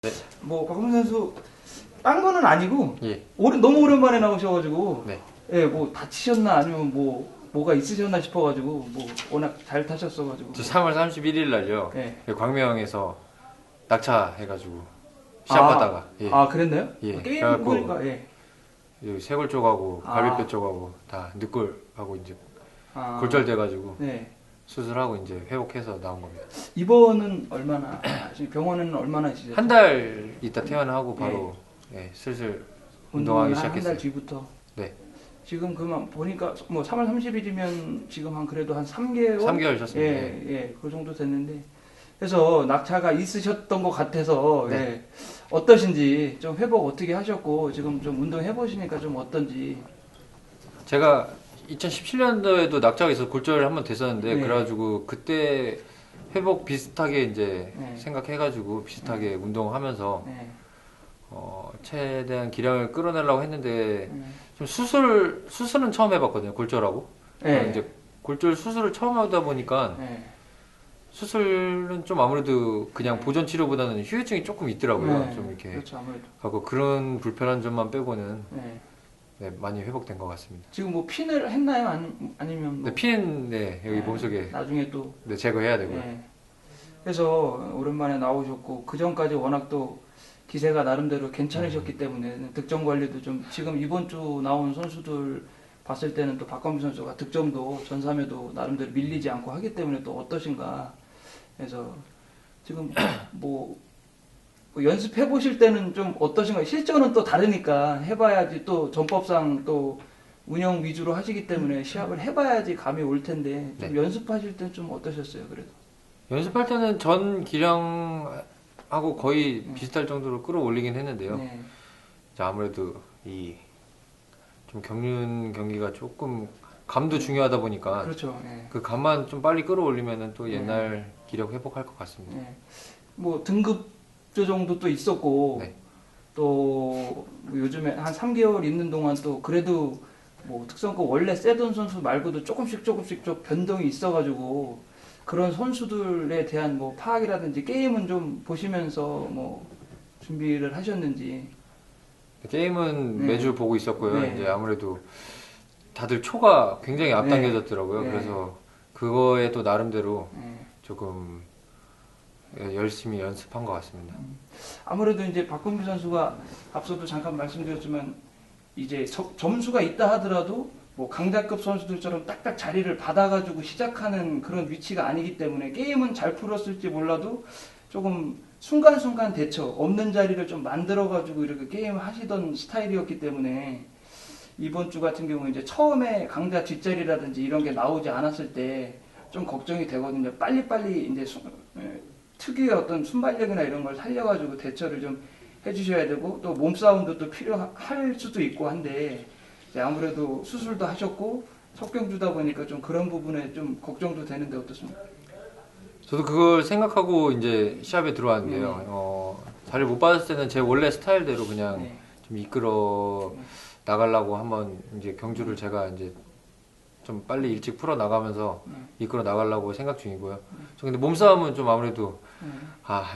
네. 뭐 박범준 선수 딴 거는 아니고 예. 너무 오랜만에 나오셔가지고 네. 예, 뭐 다치셨나 아니면 뭐가 있으셨나 싶어가지고 뭐 워낙 잘 타셨어가지고. 저 3월 31일 날요. 예. 광명에서 낙차 해가지고 시합하다가. 예. 아 그랬나요? 예. 게임 그래갖고 보니까 예. 여기 쇄골 쪽하고 아. 갈비뼈 쪽하고 다 늑골하고 이제 아, 골절돼가지고 네. 수술하고 이제 회복해서 나온 겁니다. 입원은 얼마나 지금 병원에는 얼마나 있으셨죠? 한 달 있다 퇴원하고 바로 예, 슬슬 운동하기 한 달 시작했어요. 뒤부터. 네. 지금 그만 보니까 뭐 3월 30일이면 지금 한 그래도 한 3개월? 3개월 셨습니다. 예, 예, 그 정도 됐는데. 그래서 낙차가 있으셨던 것 같아서 네. 예, 어떠신지 좀 회복 어떻게 하셨고 지금 좀 운동해 보시니까 좀 어떤지. 제가 2017년도에도 낙차가 있어서 골절 한번 됐었는데 네. 그래가지고 그때 회복 비슷하게 이제 네. 생각해가지고 비슷하게 운동하면서 예, 최대한 기량을 끌어내려고 했는데 예. 좀 수술은 처음 해봤거든요. 골절하고 예. 이제 골절 수술을 처음 하다 보니까 예. 수술은 좀 아무래도 그냥 보존 치료보다는 후유증이 조금 있더라고요. 네, 좀 이렇게 그렇죠 아무래도. 하고 그런 불편한 점만 빼고는 예. 네, 많이 회복된 것 같습니다. 지금 뭐 핀을 했나요? 아니면 뭐 근데 피는 네, 여기 예, 몸속에 나중에 또 네, 제거해야 되고요. 예. 그래서 오랜만에 나오셨고 그 전까지 워낙 또 기세가 나름대로 괜찮으셨기 때문에 득점 관리도 좀 지금 이번 주 나온 선수들 봤을 때는 또 박광민 선수가 득점도 전삼에도 나름대로 밀리지 않고 하기 때문에 또 어떠신가. 그래서 지금 뭐 연습해 보실 때는 좀 어떠신가. 실전은 또 다르니까 해봐야지 또 전법상 또 운영 위주로 하시기 때문에 시합을 해봐야지 감이 올 텐데 좀 네. 연습하실 때는 좀 어떠셨어요? 그래도. 연습할 때는 전 기량하고 거의 비슷할 정도로 끌어올리긴 했는데요. 네. 자, 아무래도 이 좀 경륜 경기가 조금 감도 중요하다 보니까 그렇죠. 예. 그 감만 좀 빨리 끌어올리면은 또 네. 옛날 기력 회복할 것 같습니다. 예. 뭐 등급 조정도 또 있었고 네. 또뭐 요즘에 한 3개월 있는 동안 또 그래도 뭐 특성급 원래 세던 선수 말고도 조금씩 좀 변동이 있어가지고 그런 선수들에 대한 뭐 파악이라든지 게임은 좀 보시면서 뭐 준비를 하셨는지. 게임은 네. 매주 보고 있었고요. 네. 이제 아무래도 다들 초가 굉장히 앞당겨졌더라고요. 네. 그래서 그거에 또 나름대로 예. 조금 열심히 연습한 것 같습니다. 아무래도 이제 박범규 선수가 앞서도 잠깐 말씀드렸지만 이제 점수가 있다 하더라도 뭐 강자급 선수들처럼 딱딱 자리를 받아가지고 시작하는 그런 위치가 아니기 때문에 게임은 잘 풀었을지 몰라도 조금 순간순간 대처 없는 자리를 좀 만들어가지고 이렇게 게임을 하시던 스타일이었기 때문에 이번 주 같은 경우에 이제 처음에 강자 뒷자리라든지 이런 게 나오지 않았을 때 좀 걱정이 되거든요. 빨리빨리 이제 특유의 어떤 순발력이나 이런 걸 살려가지고 대처를 좀 해주셔야 되고 또 몸싸움도 또 필요할 수도 있고 한데 이제 아무래도 수술도 하셨고 석병주다 보니까 좀 그런 부분에 좀 걱정도 되는데 어떻습니까? 저도 그걸 생각하고 이제 시합에 들어왔는데요. 자리를 못 받았을 때는 제 원래 스타일대로 그냥 네. 좀 이끌어 나가려고 한번 이제 경주를 제가 이제 좀 빨리 일찍 풀어 나가면서 이끌어 나가려고 생각 중이고요. 저 근데 몸싸움은 좀 아무래도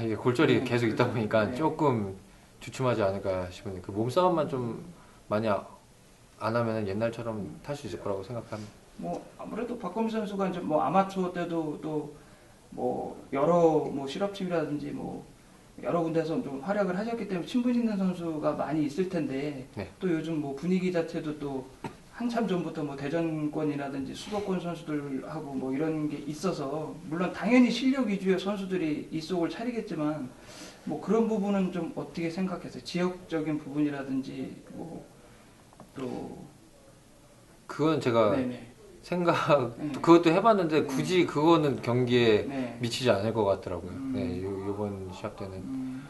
이게 골절이 계속 있다 보니까 네. 조금 주춤하지 않을까 싶은데 그 몸싸움만 좀 많이 안 하면 옛날처럼 탈 수 있을 거라고 생각합니다. 뭐 아무래도 박범규 선수가 이제 뭐 아마추어 때도 또 뭐 여러 뭐 실업팀이라든지 뭐 여러 군데서 좀 활약을 하셨기 때문에 친분 있는 선수가 많이 있을 텐데 네. 또 요즘 뭐 분위기 자체도 또 한참 전부터 뭐 대전권이라든지 수도권 선수들하고 뭐 이런 게 있어서 물론 당연히 실력 위주의 선수들이 이속을 차리겠지만 뭐 그런 부분은 좀 어떻게 생각하세요? 지역적인 부분이라든지 뭐 또 그건 제가 네네 그것도 해봤는데 굳이 그거는 경기에 네. 미치지 않을 것 같더라고요. 네, 요번 시합 때는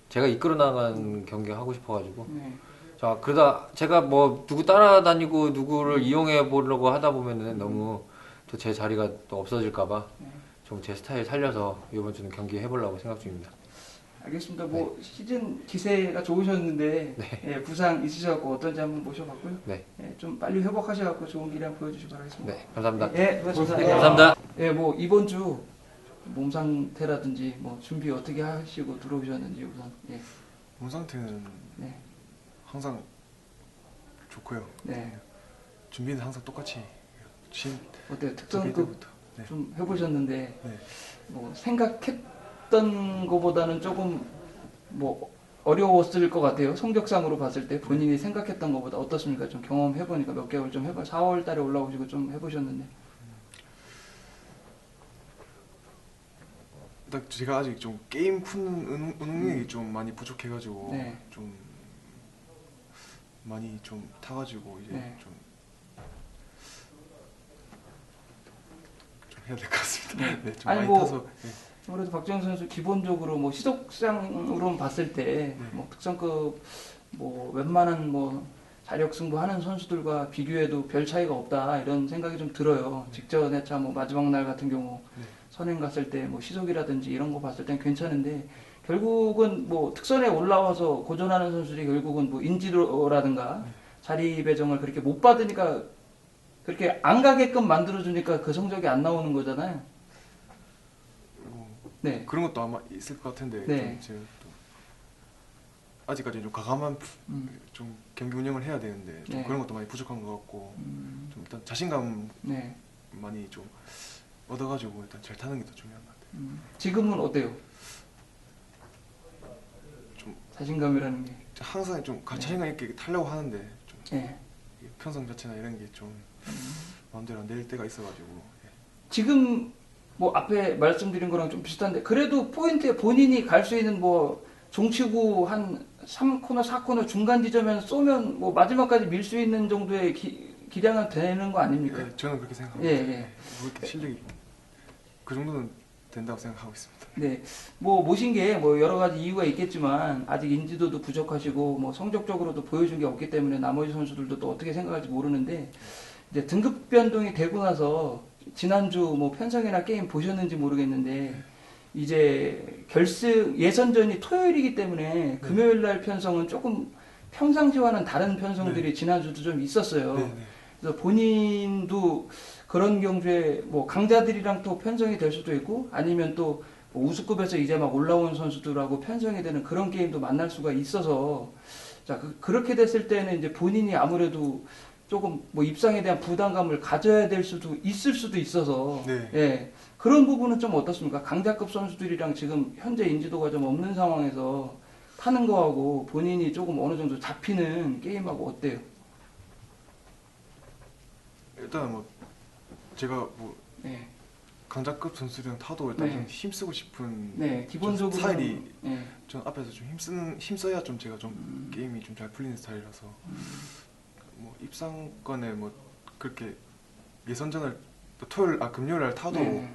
제가 이끌어 나간 경기 하고 싶어가지고. 네. 자, 그러다 제가 뭐 누구 따라다니고 누구를 이용해 보려고 하다 보면은 너무 또 제 자리가 또 없어질까봐 좀 제 스타일 살려서 이번 주는 경기 해보려고 생각 중입니다. 알겠습니다. 뭐 시즌 기세가 좋으셨는데 네. 예, 부상 있으셔갖고 어떤지 한번 모셔봤고요. 네, 예, 좀 빨리 회복하셔갖고 좋은 기량 보여주시기 바라겠습니다. 네, 감사합니다. 예, 고맙습니다. 네, 감사합니다. 예, 뭐 이번 주 몸 상태라든지 뭐 준비 어떻게 하시고 들어오셨는지 우선. 예. 몸 상태는 네. 항상 좋고요. 네. 준비는 항상 똑같이 신 어때요? 준비 특성급 때부터. 네. 좀 해보셨는데 네. 뭐 생각했던 것보다는 조금 뭐 어려웠을 것 같아요. 성적상으로 봤을 때 본인이 생각했던 것보다 어떻습니까? 좀 경험해보니까 몇 개월 좀 해봐. 4월 달에 올라오시고 좀 해보셨는데. 딱 제가 아직 좀 게임 푸는 능력이 좀 많이 부족해가지고 네. 좀 많이 좀 타가지고 이제 네. 좀 해야 될 것 같습니다. 네. 네, 좀 아니, 많이 뭐 타서. 네. 아무래도 박정현 선수 기본적으로 뭐 시속상으로 봤을 때 네. 뭐 특성급 뭐 웬만한 뭐 자력 승부하는 선수들과 비교해도 별 차이가 없다 이런 생각이 좀 들어요. 직전에 차 뭐 마지막 날 같은 경우 네. 선행 갔을 때 뭐 시속이라든지 이런 거 봤을 땐 괜찮은데 결국은 뭐 특선에 올라와서 고전하는 선수들이 결국은 뭐 인지도라든가 자리 배정을 그렇게 못 받으니까 그렇게 안 가게끔 만들어주니까 그 성적이 안 나오는 거잖아요. 뭐 네. 그런 것도 아마 있을 것 같은데 네. 좀 제가 또 아직까지 좀 과감한 음. 좀 경기 운영을 해야 되는데 좀 네. 그런 것도 많이 부족한 것 같고 좀 일단 자신감 네. 많이 좀 얻어가지고 일단 잘 타는 게 더 중요한 것 같아요. 지금은 어때요? 좀 자신감이라는 게. 항상 좀 자신감 있게 타려고 하는데 좀 네. 이 편성 자체나 이런 게 좀 마음대로 안 될 때가 있어가지고. 예. 지금 뭐 앞에 말씀드린 거랑 좀 비슷한데 그래도 포인트에 본인이 갈 수 있는 뭐 종치구 한 3코너, 4코너 중간 지점에서 쏘면 뭐 마지막까지 밀 수 있는 정도의 기량은 되는 거 아닙니까? 예, 저는 그렇게 생각합니다. 예, 예. 뭐 이렇게 실력이 그 정도는 된다고 생각하고 있습니다. 네, 뭐 모신 게 뭐 여러 가지 이유가 있겠지만 아직 인지도도 부족하시고 뭐 성적적으로도 보여준 게 없기 때문에 나머지 선수들도 또 어떻게 생각할지 모르는데 이제 등급 변동이 되고 나서 지난주 뭐 편성이나 게임 보셨는지 모르겠는데 이제 결승 예선전이 토요일이기 때문에 금요일 날 편성은 조금 평상시와는 다른 편성들이 지난주도 좀 있었어요. 네, 네. 그래서 본인도 그런 경주에 뭐 강자들이랑 또 편성이 될 수도 있고 아니면 또뭐 우수급에서 이제 막 올라온 선수들하고 편성이 되는 그런 게임도 만날 수가 있어서 자 그렇게 됐을 때는 이제 본인이 아무래도 조금 뭐 입상에 대한 부담감을 가져야 될 수도 있을 수도 있어서 네. 예 그런 부분은 좀 어떻습니까? 강자급 선수들이랑 지금 현재 인지도가 좀 없는 상황에서 타는 거하고 본인이 조금 어느 정도 잡히는 게임하고 어때요? 일단 뭐 제가 뭐 네. 강자급 선수들이랑 타도 일단 네. 좀 힘쓰고 싶은 네, 기본적으로 스타일이 네. 전 앞에서 좀 힘써야 좀 제가 좀 게임이 좀 잘 풀리는 스타일이라서 뭐 입상권에 뭐 그렇게 예선전을 또 금요일 날 타도 네.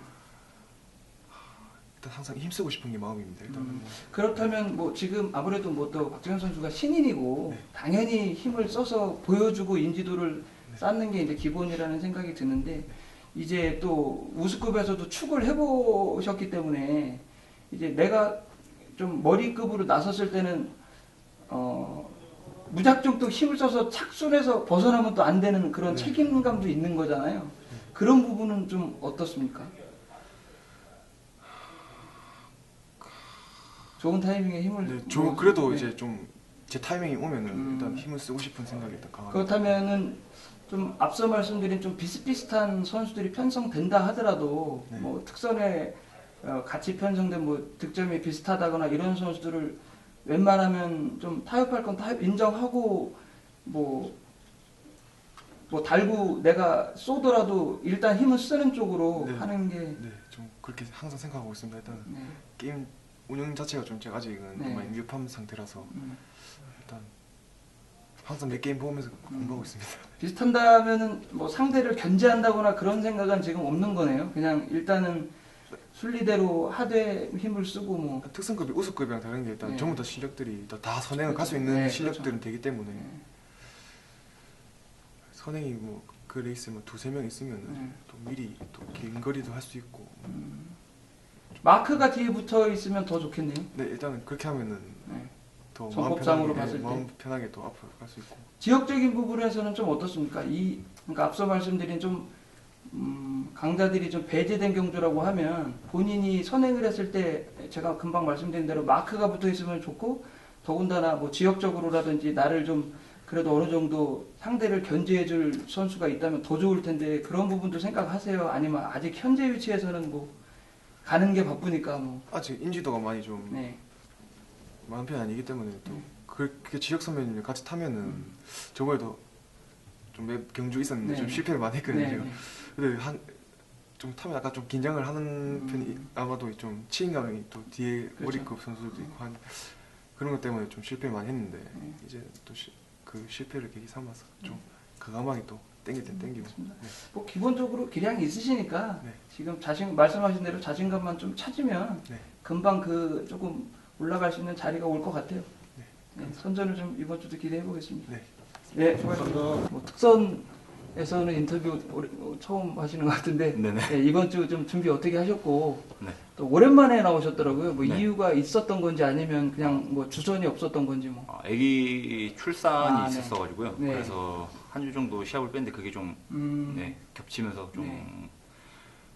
일단 항상 힘쓰고 싶은 게 마음입니다. 일단은 뭐. 그렇다면 뭐 지금 아무래도 뭐 또 박정현 선수가 신인이고 네. 당연히 힘을 써서 보여주고 인지도를 쌓는 게 이제 기본이라는 생각이 드는데 이제 또 우수급에서도 축을 해보셨기 때문에 이제 내가 좀 머리급으로 나섰을 때는 무작정 또 힘을 써서 착순해서 벗어나면 또 안 되는 그런 네. 책임감도 있는 거잖아요. 그런 부분은 좀 어떻습니까? 좋은 타이밍에 힘을 네, 그래도 네. 이제 좀 제 타이밍이 오면은 일단 힘을 쓰고 싶은 생각이 일단 강합니다. 그렇다면은 좀 앞서 말씀드린 좀 비슷비슷한 선수들이 편성된다 하더라도 네. 뭐 특선에 같이 편성된 뭐 득점이 비슷하다거나 이런 선수들을 웬만하면 좀 타협할 건 인정하고 뭐 달고 내가 쏘더라도 일단 힘을 쓰는 쪽으로 네. 하는 게 네, 좀 그렇게 항상 생각하고 있습니다. 일단 네. 게임 운영 자체가 좀 제가 아직은 네. 많이 미흡한 상태라서 일단 항상 내 게임 보면서 공부하고 있습니다. 비슷한다면은 뭐 상대를 견제한다거나 그런 생각은 지금 없는 거네요. 그냥 일단은 순리대로 하되 힘을 쓰고 뭐 특성급이 우수급이랑 다른 게 일단 네. 전부 다 실력들이 다 선행을 갈 수 그렇죠. 있는 네, 실력들은 그렇죠. 되기 때문에 선행이 뭐 그 레이스에 뭐 두세 명 있으면 또 미리 또 긴 거리도 할 수 있고 마크가 뒤에 붙어 있으면 더 좋겠네요. 네, 일단은 그렇게 하면은 네. 더 전법상으로 봤을 때. 마음 편하게 또 앞으로 갈 수 있고 지역적인 부분에서는 좀 어떻습니까? 그러니까 앞서 말씀드린 좀 강자들이 좀 배제된 경주라고 하면 본인이 선행을 했을 때 제가 금방 말씀드린 대로 마크가 붙어 있으면 좋고 더군다나 뭐 지역적으로라든지 나를 좀 그래도 어느 정도 상대를 견제해 줄 선수가 있다면 더 좋을 텐데 그런 부분도 생각하세요? 아니면 아직 현재 위치에서는 뭐 가는 게 바쁘니까 뭐. 아직 인지도가 많이 좀 네. 많은 편이 아니기 때문에 또 그렇게 지역 선배님이 같이 타면은 저번에도 좀 몇 경주 있었는데 네. 좀 실패를 많이 했거든요. 네. 제가. 근데 좀 타면 약간 좀 긴장을 하는 편이 아마도 좀 치인감이 또 뒤에 그렇죠. 머리급 선수들도 있고 한 그런 것 때문에 좀 실패를 많이 했는데 이제 또 그 실패를 계기 삼아서 좀 과감하게 또 땡길 땐 땡기고. 네. 뭐 기본적으로 기량이 있으시니까 네. 지금 말씀하신 대로 자신감만 좀 찾으면 네. 금방 그 조금 올라갈 수 있는 자리가 올 것 같아요. 네, 선전을 좀 이번 주도 기대해 보겠습니다. 네. 네, 수고하셨습니다. 뭐 특선에서는 인터뷰 처음 하시는 것 같은데 네네. 네, 이번 주 좀 준비 어떻게 하셨고 네. 또 오랜만에 나오셨더라고요. 뭐 네. 이유가 있었던 건지 아니면 그냥 뭐 주선이 없었던 건지 뭐. 아기 출산이 아, 네. 있었어가지고요. 네. 그래서 한 주 정도 시합을 뺐는데 그게 좀 네, 겹치면서 좀 네.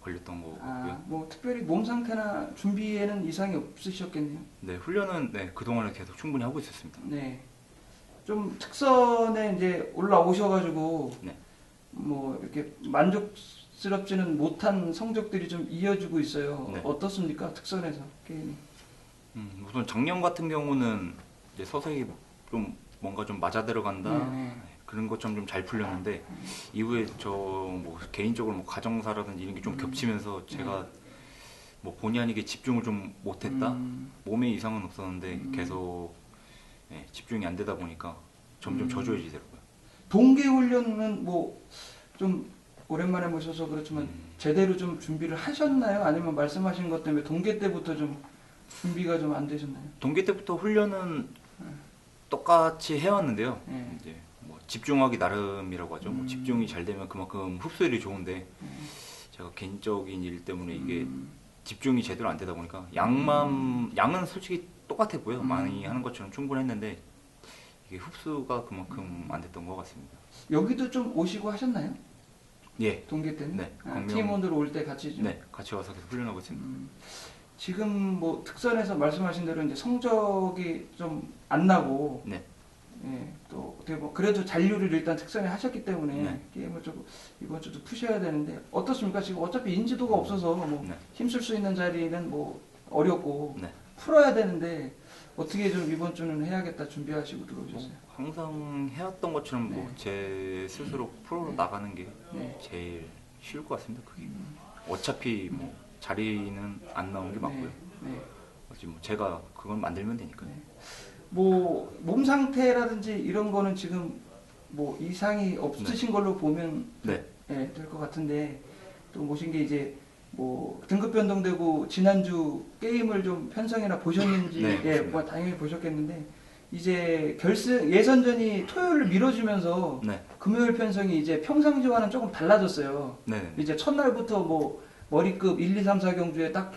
걸렸던 거고요. 뭐 특별히 몸 상태나 준비에는 이상이 없으셨겠네요. 네, 훈련은 네, 그동안은 계속 충분히 하고 있었습니다. 네. 좀 특선에 이제 올라오셔가지고 네. 뭐 이렇게 만족스럽지는 못한 성적들이 좀 이어지고 있어요. 네. 어떻습니까? 특선에서 게임이. 우선 작년 같은 경우는 이제 서서히 좀 뭔가 좀 맞아 들어간다. 네. 그런 것처럼 좀 잘 풀렸는데 이후에 저 뭐 개인적으로 뭐 가정사라든지 이런 게 좀 겹치면서 제가 뭐 본의 아니게 집중을 좀 못했다. 몸에 이상은 없었는데 계속 네, 집중이 안 되다 보니까 점점 저조해지더라고요. 동계 훈련은 뭐 좀 오랜만에 모셔서 그렇지만 제대로 좀 준비를 하셨나요? 아니면 말씀하신 것 때문에 동계 때부터 좀 준비가 좀 안 되셨나요? 동계 때부터 훈련은 똑같이 해왔는데요. 네. 이제 뭐 집중하기 나름이라고 하죠. 뭐 집중이 잘 되면 그만큼 흡수율이 좋은데 제가 개인적인 일 때문에 이게 집중이 제대로 안 되다 보니까 양은 솔직히 똑같았고요. 많이 하는 것처럼 충분했는데 이게 흡수가 그만큼 안 됐던 것 같습니다. 여기도 좀 오시고 하셨나요? 예. 동계 때는? 네, 광명- 팀원들 올 때 같이 좀? 네, 같이 와서 계속 훈련하고 있습니다. 지금 뭐 특선에서 말씀하신 대로 이제 성적이 좀 안 나고 네. 예, 또 어떻게 뭐 그래도 잔류를 일단 특선에 하셨기 때문에 네. 게임을 좀 이번 주도 푸셔야 되는데 어떻습니까? 지금 어차피 인지도가 없어서 뭐 네. 힘쓸 수 있는 자리는 뭐 어렵고 네. 풀어야 되는데 어떻게 좀 이번 주는 해야겠다 준비하시고 들어오셨어요? 항상 해왔던 것처럼 뭐 제 스스로 풀어 나가는 게 네. 제일 쉬울 것 같습니다. 그게 어차피 뭐 자리는 안 나오는 게 맞고요. 네. 어찌 뭐 제가 그건 만들면 되니까요. 뭐 몸 상태라든지 이런 거는 지금 뭐 이상이 없으신 걸로 보면 네. 예, 될 것 같은데 또 모신 게 이제 뭐 등급 변동되고 지난주 게임을 좀 편성이나 보셨는지 네, 예, 봤습니다. 뭐 당연히 보셨겠는데 이제 결승 예선전이 토요일을 미뤄지면서 네. 금요일 편성이 이제 평상시와는 조금 달라졌어요. 네. 이제 첫날부터 뭐 머리급 1, 2, 3, 4 경주에 딱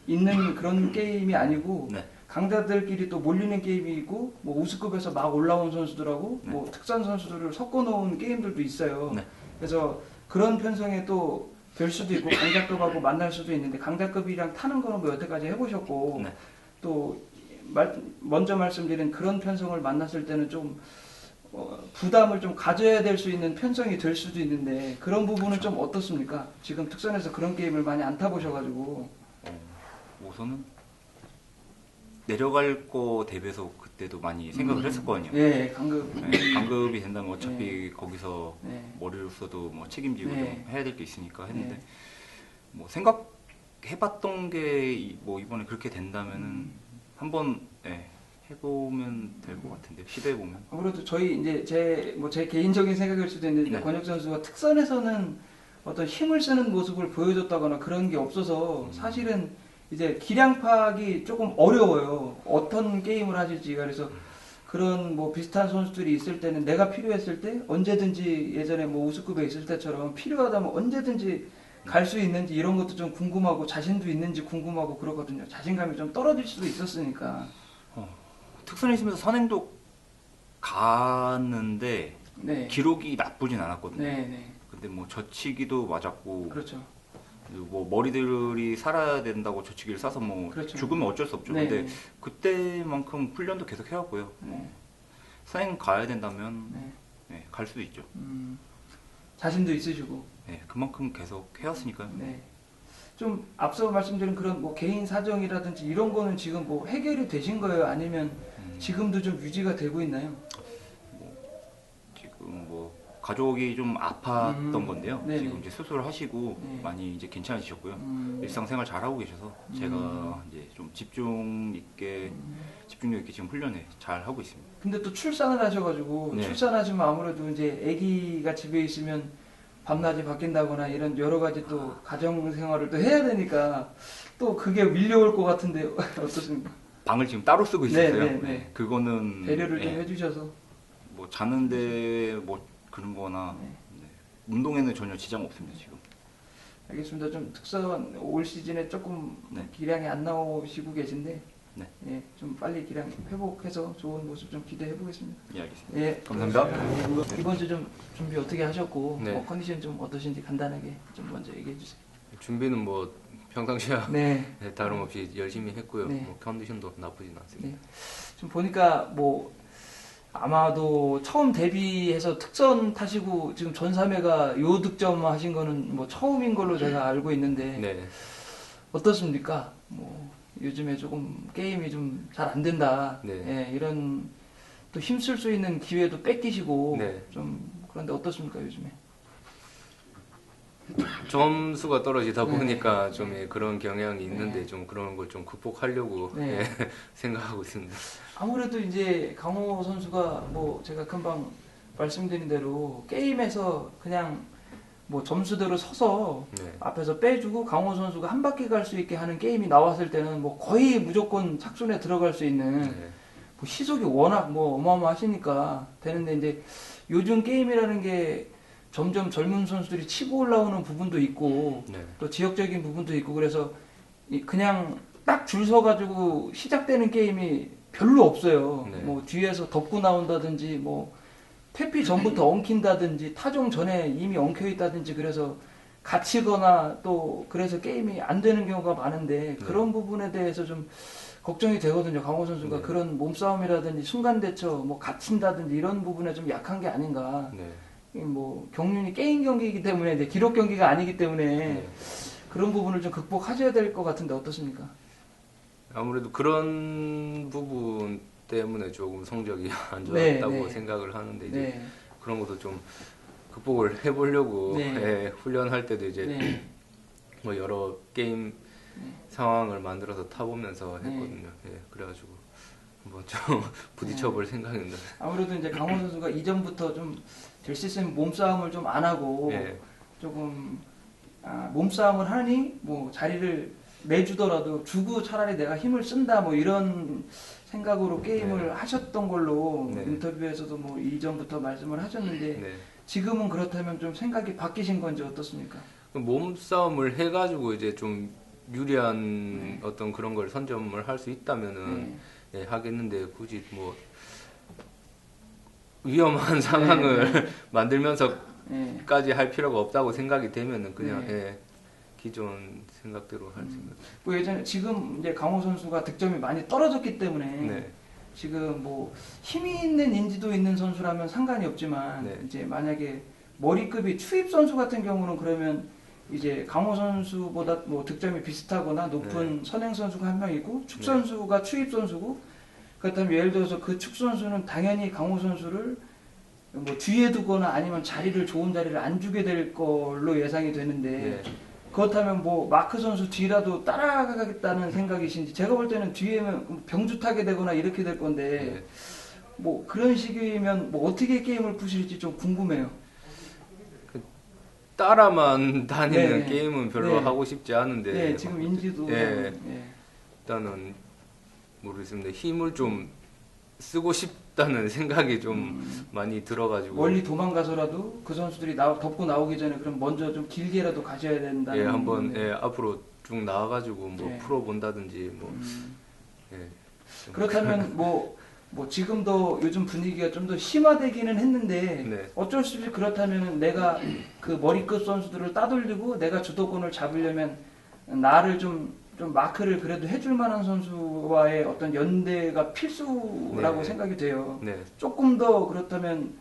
있는 그런 게임이 아니고 네. 강자들끼리 또 몰리는 게임이 있고 뭐 우수급에서 막 올라온 선수들하고 네. 뭐 특산 선수들을 섞어 놓은 게임들도 있어요. 네. 그래서 그런 편성에 또 될 수도 있고 강자급하고 만날 수도 있는데 강자급이랑 타는 거는 뭐 여태까지 해보셨고 네. 또 먼저 말씀드린 그런 편성을 만났을 때는 좀 부담을 좀 가져야 될 수 있는 편성이 될 수도 있는데 그런 부분은 좀 어떻습니까? 지금 특선에서 그런 게임을 많이 안 타보셔가지고 우선은 내려갈 거 대비해서 그때도 많이 생각을 했었거든요. 예, 강급 네, 강급이 된다면 어차피 거기서 네. 머리로서도 뭐 책임지고 네. 좀 해야 될 게 있으니까 했는데 네. 뭐 생각해봤던 게 뭐 이번에 그렇게 된다면은 한번 해보면 될 것 같은데 시도해보면 아무래도 저희 이제 제 개인적인 생각일 수도 있는데 네. 권혁 선수가 특선에서는 어떤 힘을 쓰는 모습을 보여줬다거나 그런 게 없어서 사실은 이제 기량 파악이 조금 어려워요. 어떤 게임을 하실지가. 그래서 그런 뭐 비슷한 선수들이 있을 때는 내가 필요했을 때 언제든지 예전에 뭐 우수급에 있을 때처럼 필요하다면 언제든지 갈 수 있는지 이런 것도 좀 궁금하고 자신도 있는지 궁금하고 그러거든요. 자신감이 좀 떨어질 수도 있었으니까. 특선에 있으면서 선행도 갔는데 네. 기록이 나쁘진 않았거든요. 네, 네. 근데 뭐 젖히기도 맞았고 그렇죠. 뭐 머리들이 살아야 된다고 젖히기를 싸서 뭐 그렇죠. 죽으면 어쩔 수 없죠. 네. 근데 그때만큼 훈련도 계속 해왔고요. 네. 사행 가야 된다면 네. 네, 갈 수도 있죠. 자신도 있으시고. 네, 그만큼 계속 해왔으니까요. 네. 좀 앞서 말씀드린 그런 뭐 개인 사정이라든지 이런 거는 지금 뭐 해결이 되신 거예요? 아니면 지금도 좀 유지가 되고 있나요? 지금 뭐 가족이 좀 아팠던 건데요. 네네. 지금 이제 수술을 하시고 네. 많이 이제 괜찮으셨고요. 일상생활 잘하고 계셔서 제가 이제 좀 집중력 있게 지금 훈련에 잘 하고 있습니다. 근데 또 출산을 하셔가지고 네. 출산하시면 아무래도 이제 아기가 집에 있으면 밤낮이 바뀐다거나 이런 여러 가지 또 가정 생활을 또 해야 되니까 또 그게 밀려올 것 같은데 어떻습니까? 방을 지금 따로 쓰고 있었어요. 네, 네, 네. 그거는 배려를 좀 예, 해주셔서. 뭐 자는데 뭐 그런 거나 네. 네. 운동에는 전혀 지장 없습니다, 지금. 알겠습니다. 좀 특선 올 시즌에 조금 네. 기량이 안 나오시고 계신데 네. 예, 좀 빨리 기량 회복해서 좋은 모습 좀 기대해 보겠습니다. 예, 알겠습니다. 예, 감사합니다. 이번 주 좀 준비 어떻게 하셨고 네. 뭐 컨디션 좀 어떠신지 간단하게 좀 먼저 얘기해 주세요. 준비는 뭐 평상시와 네. 다름없이 열심히 했고요. 네. 뭐 컨디션도 나쁘진 않습니다. 네. 좀 보니까 뭐 아마도 처음 데뷔해서 특선 타시고 지금 전삼회가 요 득점 하신 거는 뭐 처음인 걸로 제가 알고 있는데 네. 어떻습니까? 뭐 요즘에 조금 게임이 좀 잘 안 된다. 네. 예, 이런 또 힘쓸 수 있는 기회도 뺏기시고 네. 좀 그런데 어떻습니까 요즘에? 점수가 떨어지다 네. 보니까 좀 예, 그런 경향이 있는데 네. 좀 그런 걸 좀 극복하려고 네. 예, 생각하고 있습니다. 아무래도 이제 강호 선수가 뭐 제가 금방 말씀드린 대로 게임에서 그냥 뭐 점수대로 서서 네. 앞에서 빼주고 강호 선수가 한 바퀴 갈 수 있게 하는 게임이 나왔을 때는 뭐 거의 무조건 착순에 들어갈 수 있는 네. 뭐 시속이 워낙 뭐 어마어마하시니까 되는데 이제 요즘 게임이라는 게 점점 젊은 선수들이 치고 올라오는 부분도 있고 네. 또 지역적인 부분도 있고 그래서 그냥 딱 줄 서가지고 시작되는 게임이 별로 없어요. 네. 뭐 뒤에서 덮고 나온다든지 뭐 퇴피 전부터 엉킨다든지 타종 전에 이미 엉켜 있다든지 그래서 갇히거나 또 그래서 게임이 안 되는 경우가 많은데 그런 부분에 대해서 좀 걱정이 되거든요. 강호 선수가 네. 그런 몸싸움이라든지 순간 대처 뭐 갇힌다든지 이런 부분에 좀 약한 게 아닌가. 네. 뭐 경륜이 게임 경기이기 때문에 이제 기록 경기가 아니기 때문에 네. 그런 부분을 좀 극복하셔야 될 것 같은데 어떻습니까? 아무래도 그런 부분 때문에 조금 성적이 안 네, 좋았다고 네. 생각을 하는데 이제 네, 그런 것도 좀 극복을 해보려고 네. 예, 훈련할 때도 이제 네, 뭐 여러 게임 상황을 만들어서 타보면서 네. 했거든요. 예, 그래가지고 한번 좀 부딪혀볼 생각입니다. 아무래도 이제 강호 선수가 이전부터 좀 될 수 있으면 몸싸움을 좀 안 하고 예, 조금 몸싸움을 하니 뭐 자리를 내주더라도 주고 차라리 내가 힘을 쓴다 뭐 이런 생각으로 게임을 네. 하셨던 걸로 네. 인터뷰에서도 뭐 이전부터 말씀을 하셨는데 네. 지금은 그렇다면 좀 생각이 바뀌신 건지 어떻습니까? 몸싸움을 해가지고 이제 좀 유리한 어떤 그런 걸 선점을 할 수 있다면은 네. 예, 하겠는데 굳이 뭐 위험한 상황을 만들면서까지 네. 할 필요가 없다고 생각이 되면은 그냥 네. 예, 기존 생각대로 할 생각. 뭐 예전에 지금 이제 강호 선수가 득점이 많이 떨어졌기 때문에 네. 지금 뭐 힘이 있는 인지도 있는 선수라면 상관이 없지만 네. 이제 만약에 머리급이 추입 선수 같은 경우는 그러면 이제 강호 선수보다 뭐 득점이 비슷하거나 높은 선행 선수가 한 명 있고 축 네. 선수가 추입 선수고 그렇다면 예를 들어서 그 축 선수는 당연히 강호 선수를 뭐 뒤에 두거나 아니면 자리를 좋은 자리를 안 주게 될 걸로 예상이 되는데 네. 그렇다면 뭐 마크 선수 뒤라도 따라가겠다는 생각이신지 제가 볼 때는 뒤에면 병주 타게 되거나 이렇게 될 건데 네. 뭐 그런 식이면 뭐 어떻게 게임을 푸실지 좀 궁금해요. 따라만 다니는 네. 게임은 별로 네. 하고 싶지 않은데 네, 지금 인지도 예. 예. 일단은 모르겠습니다. 힘을 좀 쓰고 싶다는 생각이 좀 많이 들어가지고 멀리 도망가서라도 그 선수들이 덮고 나오기 전에 그럼 먼저 좀 길게라도 가셔야 된다는 예, 한번 예, 앞으로 쭉 나와가지고 뭐 네. 풀어 본다든지 뭐 예, 좀 그렇다면 뭐 뭐 지금도 요즘 분위기가 좀 더 심화되기는 했는데 네. 어쩔 수 없이 그렇다면 내가 그 머리급 선수들을 따돌리고 내가 주도권을 잡으려면 나를 좀 마크를 그래도 해줄 만한 선수와의 어떤 연대가 필수라고 네. 생각이 돼요. 네. 조금 더 그렇다면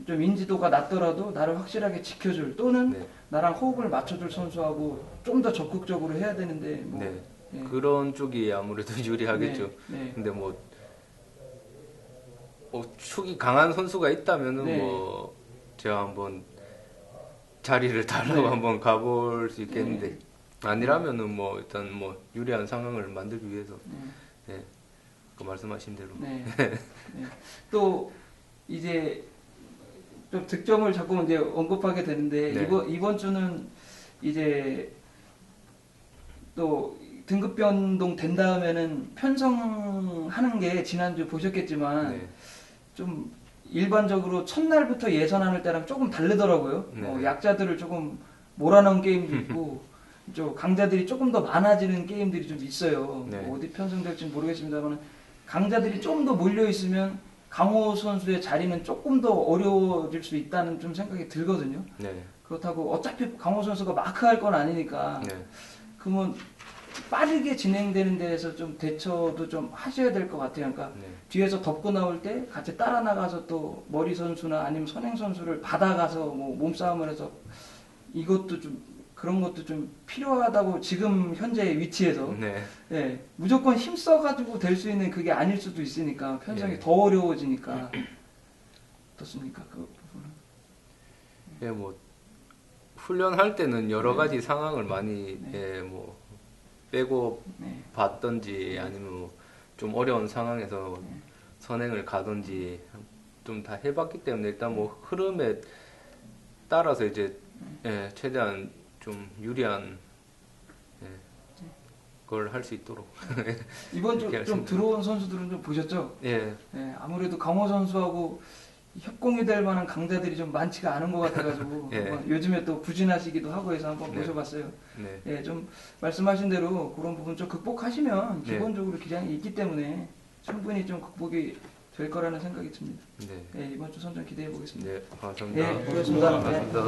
좀 인지도가 낮더라도 나를 확실하게 지켜줄 또는 네. 나랑 호흡을 맞춰줄 선수하고 좀 더 적극적으로 해야 되는데 뭐 네. 예. 그런 쪽이 아무래도 유리하겠죠. 네. 근데 뭐 축이 강한 선수가 있다면은 네. 뭐 제가 한번 자리를 달라고 네. 한번 가볼 수 있겠는데 아니라면은 뭐 일단 뭐 유리한 상황을 만들기 위해서 네. 그 말씀하신 대로 네. 네. 또 이제 좀 득점을 자꾸 이제 언급하게 되는데 네. 이번 주는 이제 또 등급 변동 된 다음에는 편성하는 게 지난주 보셨겠지만 네. 좀 일반적으로 첫날부터 예선하는 때랑 조금 다르더라고요. 네. 약자들을 조금 몰아넣은 게임도 있고 좀 강자들이 조금 더 많아지는 게임들이 좀 있어요. 네. 뭐 어디 편성될지는 모르겠습니다만 강자들이 좀 더 몰려 있으면 강호 선수의 자리는 조금 더 어려워질 수 있다는 좀 생각이 들거든요. 네. 그렇다고 어차피 강호 선수가 마크할 건 아니니까 네. 그러면 빠르게 진행되는 데에서 좀 대처도 좀 하셔야 될 것 같아요. 그러니까 네. 뒤에서 덮고 나올 때 같이 따라 나가서 또 머리 선수나 아니면 선행 선수를 받아가서 뭐 몸싸움을 해서 이것도 좀 그런 것도 좀 필요하다고 지금 현재 위치에서 네. 예, 무조건 힘써가지고 될 수 있는 그게 아닐 수도 있으니까 편성이 예. 더 어려워지니까 어떻습니까 그 부분은? 예, 뭐 훈련할 때는 여러 네. 가지 상황을 많이 네. 예, 뭐 빼고 네. 봤던지 아니면 뭐 좀 어려운 상황에서 네. 선행을 가든지 좀 다 해봤기 때문에 일단 뭐 흐름에 따라서 이제 예, 최대한 좀 유리한 예, 걸 할 수 있도록 이번 주 그렇게 좀 하시면 들어온 선수들은 좀 보셨죠? 예, 예, 아무래도 강호 선수하고 협공이 될 만한 강자들이 좀 많지가 않은 것 같아가지고 예. 한번 요즘에 또 부진하시기도 하고 해서 한번 네. 모셔봤어요. 네, 예, 좀 말씀하신 대로 그런 부분 좀 극복하시면 네. 기본적으로 기량이 있기 때문에 충분히 좀 극복이 될 거라는 생각이 듭니다. 네, 예, 이번 주 선전 기대해 보겠습니다. 네, 감사합니다. 네, 고맙습니다. 고맙습니다.